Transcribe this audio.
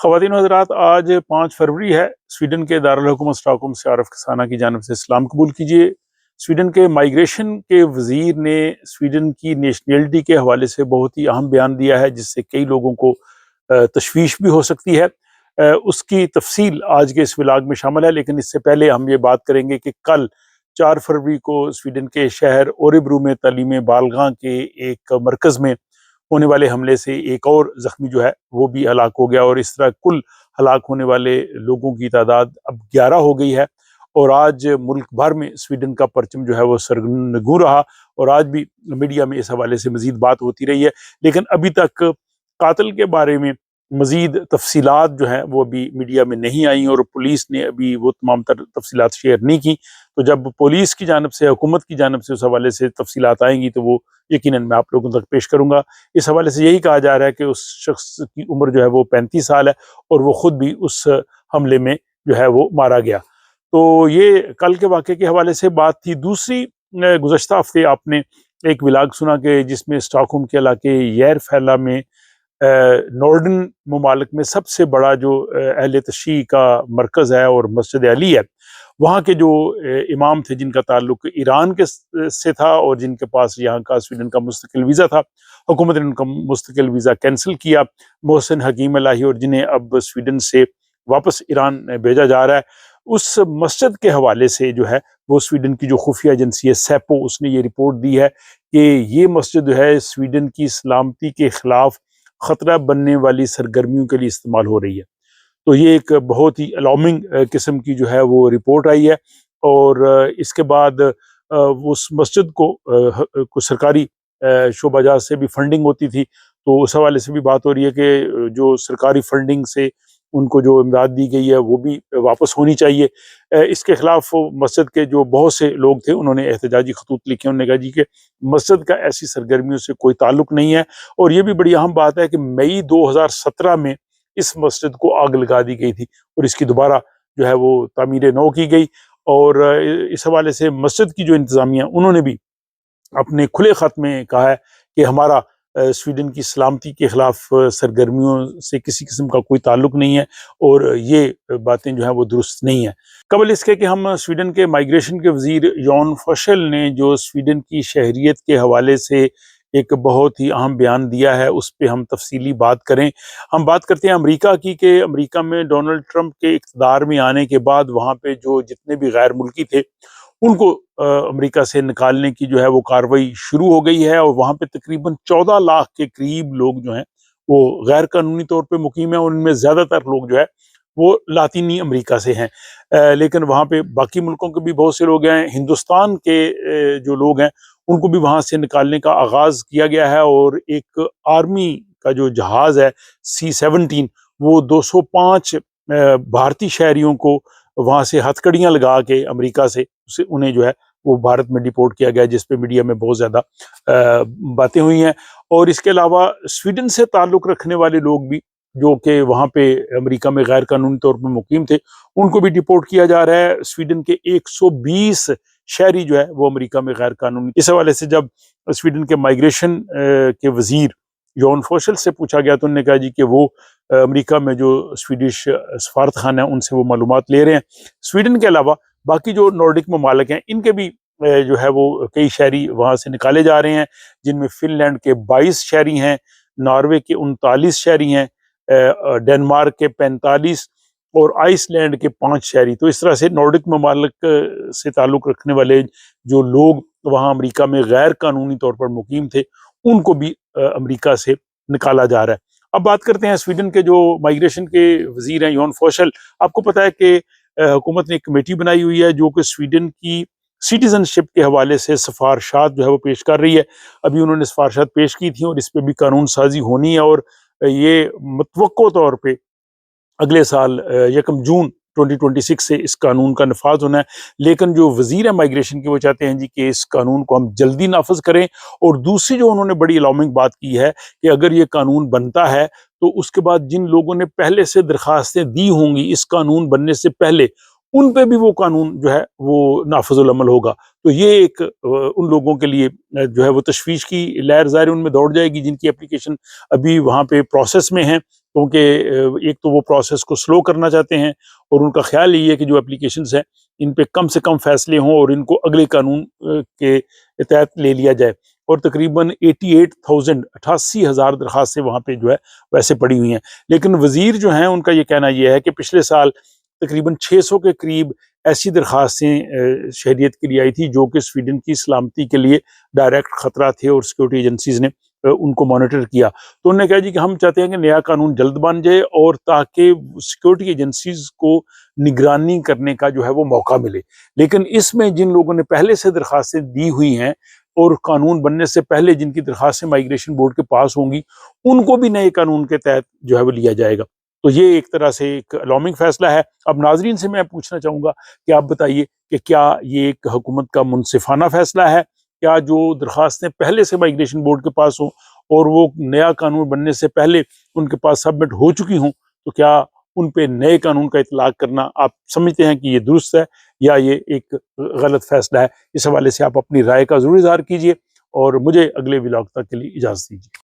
خواتین و حضرات، آج 5 فروری ہے۔ سویڈن کے دارالحکومت اسٹاک سے عارف کسانہ کی جانب سے سلام قبول کیجیے۔ سویڈن کے مائیگریشن کے وزیر نے سویڈن کی نیشنلٹی کے حوالے سے بہت ہی اہم بیان دیا ہے، جس سے کئی لوگوں کو تشویش بھی ہو سکتی ہے۔ اس کی تفصیل آج کے اس ولاگ میں شامل ہے، لیکن اس سے پہلے ہم یہ بات کریں گے کہ کل 4 فروری کو سویڈن کے شہر اوریبرو میں تعلیم بالغاں کے ایک مرکز میں ہونے والے حملے سے ایک اور زخمی جو ہے وہ بھی ہلاک ہو گیا، اور اس طرح کل ہلاک ہونے والے لوگوں کی تعداد اب 11 ہو گئی ہے۔ اور آج ملک بھر میں سویڈن کا پرچم جو ہے وہ سرنگوں رہا، اور آج بھی میڈیا میں اس حوالے سے مزید بات ہوتی رہی ہے، لیکن ابھی تک قاتل کے بارے میں مزید تفصیلات جو ہیں وہ ابھی میڈیا میں نہیں آئیں، اور پولیس نے ابھی وہ تمام تر تفصیلات شیئر نہیں کی۔ تو جب پولیس کی جانب سے، حکومت کی جانب سے اس حوالے سے تفصیلات آئیں گی تو وہ یقیناً میں آپ لوگوں تک پیش کروں گا۔ اس حوالے سے یہی کہا جا رہا ہے کہ اس شخص کی عمر جو ہے وہ 35 سال ہے، اور وہ خود بھی اس حملے میں جو ہے وہ مارا گیا۔ تو یہ کل کے واقعے کے حوالے سے بات تھی۔ دوسری، گزشتہ ہفتے آپ نے ایک ولاگ سنا کہ جس میں اسٹاک ہوم کے علاقے ییرفیلا میں نورڈن ممالک میں سب سے بڑا جو اہل تشیع کا مرکز ہے اور مسجد علی ہے، وہاں کے جو امام تھے جن کا تعلق ایران کے سے تھا اور جن کے پاس یہاں کا سویڈن کا مستقل ویزا تھا، حکومت نے ان کا مستقل ویزا کینسل کیا، محسن حکیم الہی، اور جنہیں اب سویڈن سے واپس ایران بھیجا جا رہا ہے۔ اس مسجد کے حوالے سے جو ہے وہ سویڈن کی جو خفیہ ایجنسی ہے سیپو، اس نے یہ رپورٹ دی ہے کہ یہ مسجد جو ہے سویڈن کی سلامتی کے خلاف خطرہ بننے والی سرگرمیوں کے لیے استعمال ہو رہی ہے۔ تو یہ ایک بہت ہی الارمنگ قسم کی جو ہے وہ رپورٹ آئی ہے، اور اس کے بعد اس مسجد کو سرکاری شعبہ جات سے بھی فنڈنگ ہوتی تھی، تو اس حوالے سے بھی بات ہو رہی ہے کہ جو سرکاری فنڈنگ سے ان کو جو امداد دی گئی ہے وہ بھی واپس ہونی چاہیے۔ اس کے خلاف مسجد کے جو بہت سے لوگ تھے انہوں نے احتجاجی خطوط لکھے، انہوں نے کہا جی کہ مسجد کا ایسی سرگرمیوں سے کوئی تعلق نہیں ہے۔ اور یہ بھی بڑی اہم بات ہے کہ مئی 2017 میں اس مسجد کو آگ لگا دی گئی تھی، اور اس کی دوبارہ جو ہے وہ تعمیر نو کی گئی۔ اور اس حوالے سے مسجد کی جو انتظامیہ انہوں نے بھی اپنے کھلے خط میں کہا ہے کہ ہمارا سویڈن کی سلامتی کے خلاف سرگرمیوں سے کسی قسم کا کوئی تعلق نہیں ہے، اور یہ باتیں جو ہیں وہ درست نہیں ہیں۔ قبل اس کے کہ ہم سویڈن کے مائیگریشن کے وزیر یون فوشل نے جو سویڈن کی شہریت کے حوالے سے ایک بہت ہی اہم بیان دیا ہے اس پہ ہم تفصیلی بات کریں۔ ہم بات کرتے ہیں امریکہ کی، کہ امریکہ میں ڈونلڈ ٹرمپ کے اقتدار میں آنے کے بعد وہاں پہ جو جتنے بھی غیر ملکی تھے ان کو امریکہ سے نکالنے کی جو ہے وہ کارروائی شروع ہو گئی ہے، اور وہاں پہ تقریباً 14 لاکھ کے قریب لوگ جو ہیں وہ غیر قانونی طور پہ مقیم ہیں، اور ان میں زیادہ تر لوگ جو ہے وہ لاطینی امریکہ سے ہیں۔ لیکن وہاں پہ باقی ملکوں کے بھی بہت سے لوگ ہیں۔ ہندوستان کے جو لوگ ہیں ان کو بھی وہاں سے نکالنے کا آغاز کیا گیا ہے، اور ایک آرمی کا جو جہاز ہے C-17 وہ 205 بھارتی شہریوں کو وہاں سے ہتھ کڑیاں لگا کے امریکہ سے انہیں جو ہے وہ بھارت میں ڈیپورٹ کیا گیا، جس پہ میڈیا میں بہت زیادہ باتیں ہوئی ہیں۔ اور اس کے علاوہ سویڈن سے تعلق رکھنے والے لوگ بھی جو کہ وہاں پہ امریکہ میں غیر قانونی طور پر مقیم تھے ان کو بھی ڈیپورٹ کیا جا رہا ہے۔ سویڈن کے 120 شہری جو ہے وہ امریکہ میں غیر قانونی۔ اس حوالے سے جب سویڈن کے مائیگریشن کے وزیر یون فوشل سے پوچھا گیا تو انہوں نے کہا جی کہ وہ امریکہ میں جو سویڈش سفارت خانہ ہے ان سے وہ معلومات لے رہے ہیں۔ سویڈن کے علاوہ باقی جو نارڈک ممالک ہیں ان کے بھی جو ہے وہ کئی شہری وہاں سے نکالے جا رہے ہیں، جن میں فن لینڈ کے 22 شہری ہیں، ناروے کے 39 شہری ہیں، ڈنمارک کے 45 اور آئس لینڈ کے 5 شہری۔ تو اس طرح سے نارڈک ممالک سے تعلق رکھنے والے جو لوگ وہاں امریکہ میں غیر قانونی طور پر مقیم تھے ان کو بھی امریکہ سے نکالا جا رہا ہے۔ اب بات کرتے ہیں سویڈن کے جو مائیگریشن کے وزیر ہیں یون فوشل۔ آپ کو پتہ ہے کہ حکومت نے ایک کمیٹی بنائی ہوئی ہے جو کہ سویڈن کی سٹیزن شپ کے حوالے سے سفارشات جو ہے وہ پیش کر رہی ہے۔ ابھی انہوں نے سفارشات پیش کی تھیں اور اس پہ بھی قانون سازی ہونی ہے، اور یہ متوقع طور پہ اگلے سال 1 جون 2026 سے اس قانون کا نفاذ ہونا ہے۔ لیکن جو وزیر ہے مائیگریشن کے وہ چاہتے ہیں جی کہ اس قانون کو ہم جلدی نافذ کریں، اور دوسری جو انہوں نے بڑی الارمنگ بات کی ہے کہ اگر یہ قانون بنتا ہے تو اس کے بعد جن لوگوں نے پہلے سے درخواستیں دی ہوں گی اس قانون بننے سے پہلے ان پہ بھی وہ قانون جو ہے وہ نافذ العمل ہوگا۔ تو یہ ایک ان لوگوں کے لیے جو ہے وہ تشویش کی لہر ظاہر ان میں دوڑ جائے گی جن کی اپلیکیشن ابھی وہاں پہ پروسیس میں ہیں، کیونکہ ایک تو وہ پروسیس کو سلو کرنا چاہتے ہیں اور ان کا خیال یہی ہے کہ جو اپلیکیشنز ہیں ان پہ کم سے کم فیصلے ہوں اور ان کو اگلے قانون کے تحت لے لیا جائے، اور تقریباً 88,000 درخواستیں وہاں پہ جو ہے ویسے پڑی ہوئی ہیں۔ لیکن وزیر جو ہیں ان کا یہ کہنا یہ ہے کہ پچھلے سال تقریباً 600 کے قریب ایسی درخواستیں شہریت کے لیے آئی تھی جو کہ سویڈن کی سلامتی کے لیے ڈائریکٹ خطرہ تھے، اور سیکورٹی ایجنسیز نے ان کو مانیٹر کیا۔ تو انہوں نے کہا جی کہ ہم چاہتے ہیں کہ نیا قانون جلد بن جائے اور تاکہ سیکورٹی ایجنسیز کو نگرانی کرنے کا جو ہے وہ موقع ملے۔ لیکن اس میں جن لوگوں نے پہلے سے درخواستیں دی ہوئی ہیں اور قانون بننے سے پہلے جن کی درخواستیں مائیگریشن بورڈ کے پاس ہوں گی، ان کو بھی نئے قانون کے تحت جو ہے وہ لیا جائے گا۔ تو یہ ایک طرح سے ایک الارمنگ فیصلہ ہے۔ اب ناظرین سے میں پوچھنا چاہوں گا کہ آپ بتائیے کہ کیا یہ ایک حکومت کا منصفانہ فیصلہ ہے؟ کیا جو درخواستیں پہلے سے مائیگریشن بورڈ کے پاس ہوں اور وہ نیا قانون بننے سے پہلے ان کے پاس سبمٹ ہو چکی ہوں، تو کیا ان پہ نئے قانون کا اطلاق کرنا آپ سمجھتے ہیں کہ یہ درست ہے یا یہ ایک غلط فیصلہ ہے؟ اس حوالے سے آپ اپنی رائے کا ضرور اظہار کیجیے اور مجھے اگلے ولاگ تک کے لیے اجازت دیجیے۔